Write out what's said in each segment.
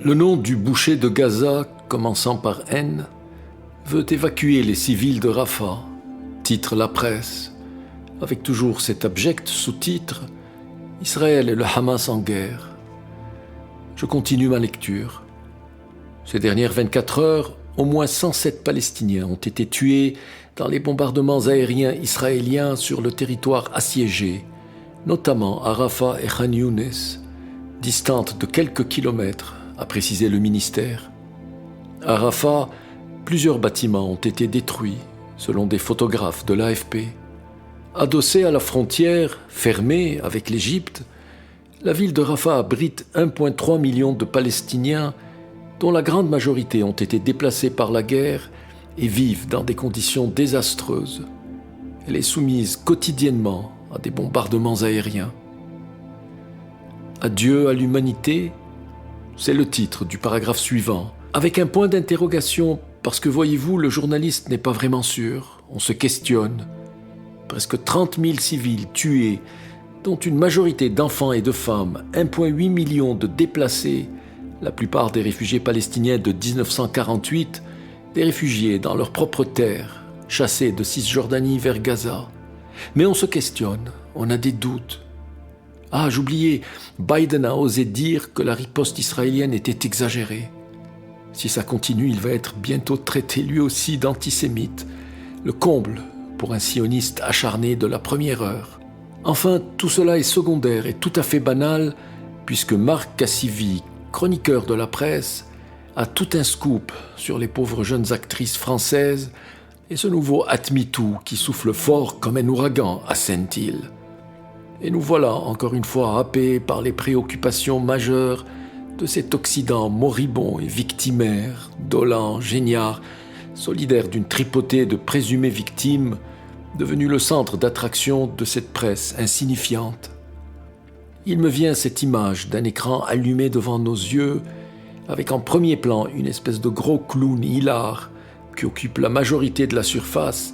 Le nom du boucher de Gaza, commençant par N, veut évacuer les civils de Rafah, titre la presse, avec toujours cet abject sous-titre « Israël et le Hamas en guerre ». Je continue ma lecture. Ces dernières 24 heures, au moins 107 Palestiniens ont été tués dans les bombardements aériens israéliens sur le territoire assiégé, notamment à Rafah et Khan Younes, distantes de quelques kilomètres, a précisé le ministère. À Rafah, plusieurs bâtiments ont été détruits, selon des photographes de l'AFP. Adossée à la frontière, fermée avec l'Égypte, la ville de Rafah abrite 1,3 million de Palestiniens, dont la grande majorité ont été déplacés par la guerre et vivent dans des conditions désastreuses. Elle est soumise quotidiennement à des bombardements aériens. Adieu à l'humanité, c'est le titre du paragraphe suivant, avec un point d'interrogation parce que, voyez-vous, le journaliste n'est pas vraiment sûr, on se questionne. Presque 30 000 civils tués, dont une majorité d'enfants et de femmes, 1,8 million de déplacés, la plupart des réfugiés palestiniens de 1948, des réfugiés dans leur propre terre, chassés de Cisjordanie vers Gaza. Mais on se questionne, on a des doutes. Ah, j'oubliais, Biden a osé dire que la riposte israélienne était exagérée. Si ça continue, il va être bientôt traité lui aussi d'antisémite, le comble pour un sioniste acharné de la première heure. Enfin, tout cela est secondaire et tout à fait banal, puisque Marc Cassivi, chroniqueur de la presse, a tout un scoop sur les pauvres jeunes actrices françaises et ce nouveau Atmitou qui souffle fort comme un ouragan à Saint-Île. Et nous voilà encore une fois happés par les préoccupations majeures de cet Occident moribond et victimaire, dolent, géniard, solidaire d'une tripotée de présumées victimes, devenu le centre d'attraction de cette presse insignifiante. Il me vient cette image d'un écran allumé devant nos yeux, avec en premier plan une espèce de gros clown hilar qui occupe la majorité de la surface,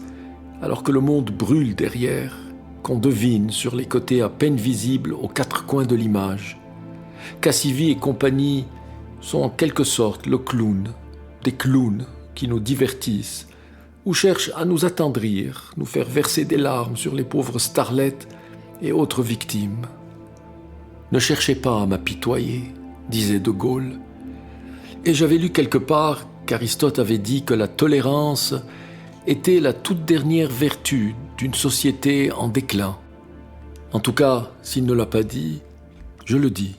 alors que le monde brûle derrière, qu'on devine sur les côtés à peine visibles aux quatre coins de l'image. Cassivi et compagnie sont en quelque sorte le clown, des clowns qui nous divertissent, ou cherchent à nous attendrir, nous faire verser des larmes sur les pauvres starlettes et autres victimes. Ne cherchez pas à m'apitoyer, disait De Gaulle. Et j'avais lu quelque part qu'Aristote avait dit que la tolérance était la toute dernière vertu d'une société en déclin. En tout cas, s'il ne l'a pas dit, je le dis.